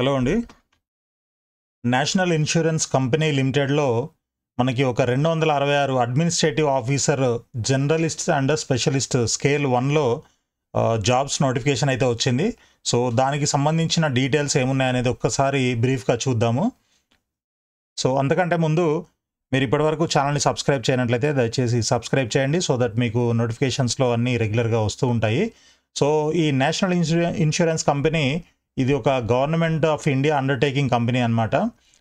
Hello అండి. National insurance company లిమిటెడ్‌లో మనకి ఒక 266 administrative officer generalist and specialist scale 1లో జాబ్స్ నోటిఫికేషన్ అయితే వచ్చింది. సో, దానికి సంబంధించిన డీటెయిల్స్ ఏమున్నాయనేది ఒక్కసారి బ్రీఫ్‌గా చూద్దాము. సో, అంతకంటే ముందు మీరు ఇప్పటివరకు ఛానల్‌ని సబ్స్క్రైబ్ చేయనట్లయితే దయచేసి సబ్స్క్రైబ్ చేయండి. సో దట్ మీకు నోటిఫికేషన్స్‌లో అన్నీ రెగ్యులర్‌గా వస్తూ ఉంటాయి. సో, ఈ నేషనల్ ఇన్సూరెన్స్ కంపెనీ ఇది ఒక government of India undertaking company అన్నమాట.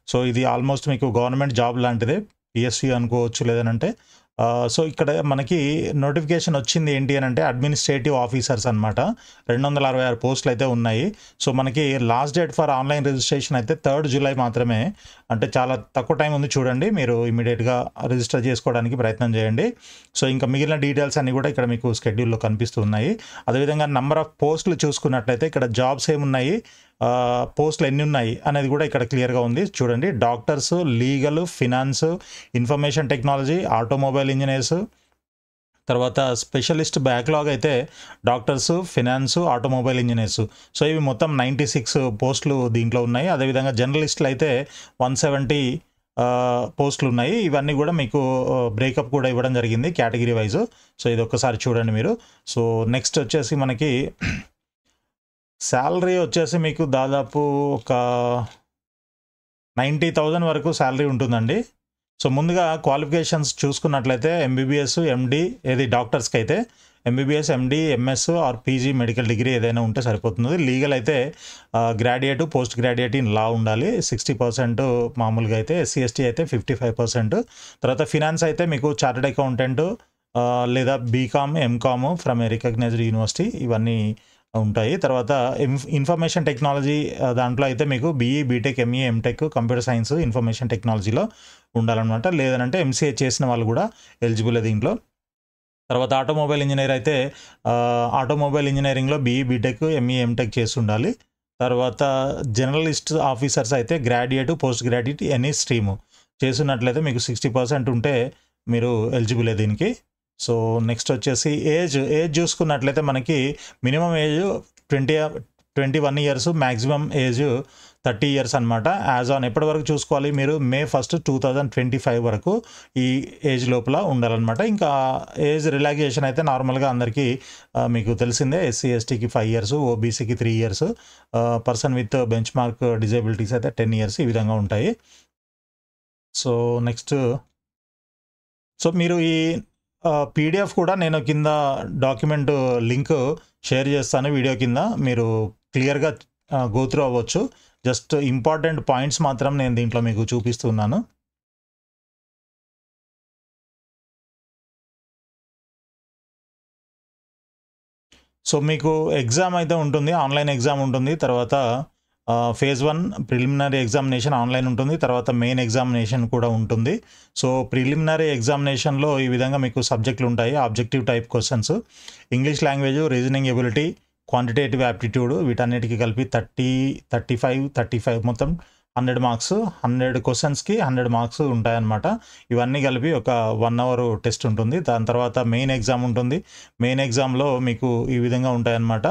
సో, ఇది ఆల్మోస్ట్ మీకు గవర్నమెంట్ జాబ్ లాంటిదే. పీఎస్‌యూ అనుకోవచ్చు లేదనంటే సో, ఇక్కడ మనకి నోటిఫికేషన్ వచ్చింది ఏంటి అనంటే అడ్మినిస్ట్రేటివ్ ఆఫీసర్స్ అనమాట. 266 పోస్టులు అయితే ఉన్నాయి. సో, మనకి last date for online registration అయితే 3 జూలై మాత్రమే. అంటే చాలా తక్కువ టైం ఉంది చూడండి. మీరు ఇమ్మీడియేట్‌గా రిజిస్టర్ చేసుకోవడానికి ప్రయత్నం చేయండి. సో, ఇంకా మిగిలిన డీటెయిల్స్ అన్నీ కూడా ఇక్కడ మీకు షెడ్యూల్‌లో కనిపిస్తూ ఉన్నాయి. అదేవిధంగా నంబర్ ఆఫ్ పోస్టులు చూసుకున్నట్లయితే ఇక్కడ జాబ్స్ ఏమున్నాయి, పోస్టులు ఎన్ని ఉన్నాయి అనేది కూడా ఇక్కడ క్లియర్‌గా ఉంది. చూడండి, doctors, legal, finance, information technology, automobile engineers, తర్వాత స్పెషలిస్ట్ బ్యాక్‌లాగ్ అయితే doctors, finance, automobile engineers. So, ఇవి మొత్తం 96 పోస్టులు దీంట్లో ఉన్నాయి. అదేవిధంగా జర్నలిస్టులు అయితే 170 పోస్టులు ఉన్నాయి. ఇవన్నీ కూడా మీకు బ్రేకప్ కూడా ఇవ్వడం జరిగింది కేటగిరీ వైజ్. సో, ఇది ఒక్కసారి చూడండి మీరు. సో, నెక్స్ట్ వచ్చేసి మనకి శాలరీ వచ్చేసి మీకు దాదాపు ఒక 90,000 వరకు శాలరీ ఉంటుందండి. సో, ముందుగా క్వాలిఫికేషన్స్ చూసుకున్నట్లయితే ఎంబీబీఎస్, ఎండీ ఏది డాక్టర్స్‌కి అయితే MBBS, MD, MS or PG medical degree ఏదైనా ఉంటే సరిపోతుంది. లీగల్ అయితే graduate, post graduate in law ఉండాలి. 60% మామూలుగా అయితే, ఎస్సీ, ఎస్టీ అయితే 55%. తర్వాత ఫినాన్స్ అయితే మీకు చార్టర్డ్ అకౌంటెంట్ లేదా BCom, MCom from a recognised university ఇవన్నీ ఉంటాయి. తర్వాత ఇన్ఫర్మేషన్ టెక్నాలజీ దాంట్లో అయితే మీకు BE, BTech, ME, MTech, computer science, information టెక్నాలజీలో ఉండాలన్నమాట. లేదనంటే ఎంసీఏ చేసిన వాళ్ళు కూడా ఎలిజిబులే దీంట్లో. తర్వాత ఆటోమొబైల్ ఇంజనీర్ అయితే ఆటోమొబైల్ ఇంజనీరింగ్లో బీఈ, బీటెక్, ఎంఈ, ఎంటెక్ చేసి ఉండాలి. తర్వాత జర్నలిస్ట్ ఆఫీసర్స్ అయితే graduate, post graduate any stream చేస్తున్నట్లయితే మీకు 60% ఉంటే మీరు ఎలిజిబులే దీనికి. సో, నెక్స్ట్ వచ్చేసి ఏజ్ చూసుకున్నట్లయితే మనకి minimum age 21 years, maximum age 30 years అనమాట. యాజ్ ఆన్ ఎప్పటి వరకు చూసుకోవాలి మీరు, May 1, 2025 వరకు ఈ ఏజ్ లోపల ఉండాలన్నమాట. ఇంకా ఏజ్ రిలాక్సేషన్ అయితే నార్మల్గా అందరికీ మీకు తెలిసిందే. ఎస్సీ, ఎస్టీకి 5 ఇయర్స్, ఓబీసీకి 3 years, person with benchmark disabilities అయితే 10 ఇయర్స్ ఈ విధంగా ఉంటాయి. సో, నెక్స్ట్ మీరు ఈ పీడిఎఫ్ కూడా నేను కింద డాక్యుమెంట్ లింక్ షేర్ చేస్తాను వీడియో కింద. మీరు క్లియర్‌గా గో త్రూ అవ్వచ్చు. జస్ట్ ఇంపార్టెంట్ పాయింట్స్ మాత్రం నేను దీంట్లో మీకు చూపిస్తున్నాను. సో, మీకు ఎగ్జామ్ అయితే ఉంటుంది. ఆన్‌లైన్ ఎగ్జామ్ ఉంటుంది. తర్వాత ఫేజ్ 1 ప్రిలిమినరీ ఎగ్జామినేషన్ ఆన్‌లైన్ ఉంటుంది. తర్వాత మెయిన్ ఎగ్జామినేషన్ కూడా ఉంటుంది. సో, ప్రిలిమినరీ ఎగ్జామినేషన్‌లో ఈ విధంగా మీకు సబ్జెక్టులు ఉంటాయి. Objective type questions, English language, reasoning ability, quantitative aptitude వీటన్నిటికి కలిపి 30, 35 మొత్తం 100 మార్క్స్. 100 క్వెషన్స్‌కి 100 మార్క్స్ ఉంటాయన్నమాట. ఇవన్నీ కలిపి ఒక 1 అవర్ టెస్ట్ ఉంటుంది. దాని తర్వాత మెయిన్ ఎగ్జామ్ ఉంటుంది. మెయిన్ ఎగ్జామ్‌లో మీకు ఈ విధంగా ఉంటాయన్నమాట.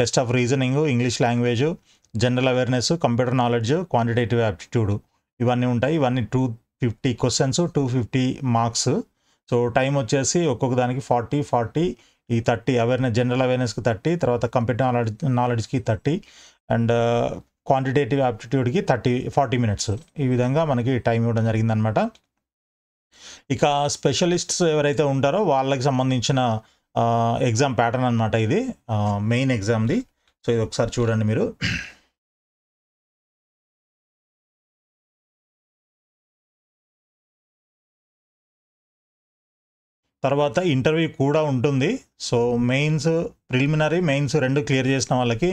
Test of reasoning, English language, general awareness, computer knowledge, quantitative aptitude ఇవన్నీ ఉంటాయి. ఇవన్నీ 250 క్వెషన్స్, 250 మార్క్స్. సో, టైం వచ్చేసి ఒక్కొక్క దానికి 40 ఈ 30 అవేర్నెస్, జనరల్ అవేర్నెస్‌కి 30, తర్వాత కంప్యూటర్ నాలెడ్జ్‌కి 30 అండ్ క్వాంటిటేటివ్ యాప్టిట్యూడ్‌కి 40 మినిట్స్. ఈ విధంగా మనకి టైం ఇవ్వడం జరిగిందనమాట. ఇక స్పెషలిస్ట్స్ ఎవరైతే ఉంటారో వాళ్ళకి సంబంధించిన ఎగ్జామ్ ప్యాటర్న్ అనమాట ఇది, మెయిన్ ఎగ్జామ్‌ది. సో, ఇది ఒకసారి చూడండి మీరు. తర్వాత ఇంటర్వ్యూ కూడా ఉంటుంది. So, mains, preliminary, mains 2 clear చేసిన వాళ్ళకి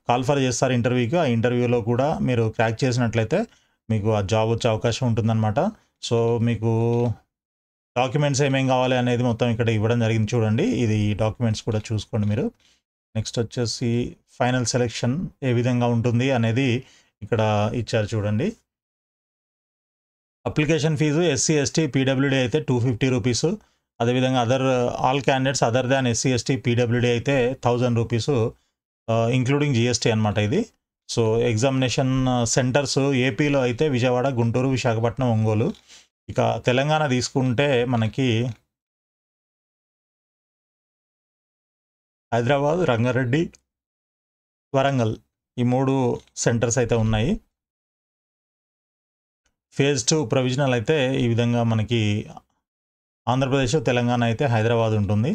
కాల్ఫర్ చేస్తారు ఇంటర్వ్యూకి. ఆ ఇంటర్వ్యూలో కూడా మీరు క్రాక్ చేసినట్లయితే మీకు ఆ జాబ్ వచ్చే అవకాశం ఉంటుందన్నమాట. సో, మీకు డాక్యుమెంట్స్ ఏమేం కావాలి అనేది మొత్తం ఇక్కడ ఇవ్వడం జరిగింది చూడండి. ఇది డాక్యుమెంట్స్ కూడా చూసుకోండి మీరు. నెక్స్ట్ వచ్చేసి ఫైనల్ సెలెక్షన్ ఏ విధంగా ఉంటుంది అనేది ఇక్కడ ఇచ్చారు చూడండి. Application fee SC, ST, PWD అయితే 250 రూపీస్. అదేవిధంగా all candidates other than SC, ST, PWD అయితే 1000 రూపీస్ ఇంక్లూడింగ్ జీఎస్టీ అనమాట ఇది. సో ఎగ్జామినేషన్ సెంటర్స్ ఏపీలో అయితే విజయవాడ, గుంటూరు, విశాఖపట్నం, ఒంగోలు. ఇక తెలంగాణ తీసుకుంటే మనకి హైదరాబాద్, రంగారెడ్డి, వరంగల్ ఈ 3 సెంటర్స్ అయితే ఉన్నాయి. ఫేజ్ 2 ప్రొవిజనల్ అయితే ఈ విధంగా మనకి ఆంధ్రప్రదేశ్, తెలంగాణ అయితే హైదరాబాద్ ఉంటుంది.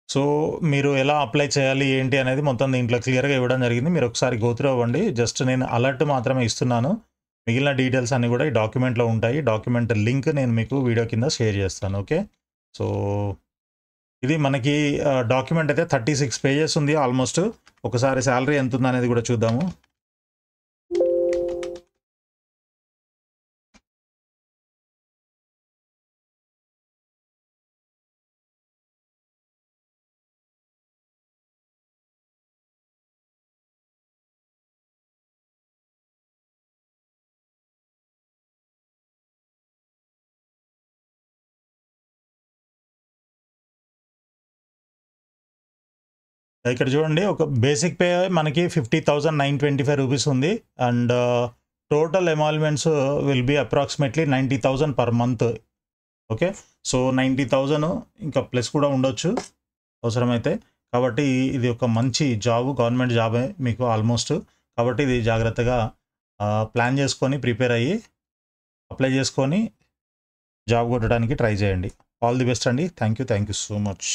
సో మీరు ఎలా అప్లై చేయాలి ఏంటి అనేది మొత్తం దీంట్లో క్లియర్‌గా ఇవ్వడం జరిగింది. మీరు ఒకసారి గో త్రూ అవ్వండి. జస్ట్ నేను అలర్ట్ మాత్రమే ఇస్తున్నాను. మిగిలిన డీటెయిల్స్ అన్నీ కూడా ఈ డాక్యుమెంట్‌లో ఉంటాయి. డాక్యుమెంట్ లింక్ నేను మీకు వీడియో కింద షేర్ చేస్తాను. ఓకే. సో ఇది మనకి డాక్యుమెంట్ అయితే 36 పేజెస్ ఉంది ఆల్మోస్ట్. ఒకసారి సాలరీ ఎంత ఉందనేది కూడా చూద్దాము. ఇక్కడ చూడండి ఒక బేసిక్ పే మనకి 50,925 రూపీస్ ఉంది. And total emoluments will be approximately 90,000 per month. Okay. So 90,000 ఇంకా ప్లస్ కూడా ఉండొచ్చు అవసరమైతే. కాబట్టి ఇది ఒక మంచి జాబ్, గవర్నమెంట్ జాబే మీకు ఆల్మోస్ట్. కాబట్టి ఇది జాగ్రత్తగా ప్లాన్ చేసుకొని ప్రిపేర్ అయ్యి అప్లై చేసుకొని జాబ్ కొట్టడానికి ట్రై చేయండి. ఆల్ ది బెస్ట్ అండి. Thank you so much.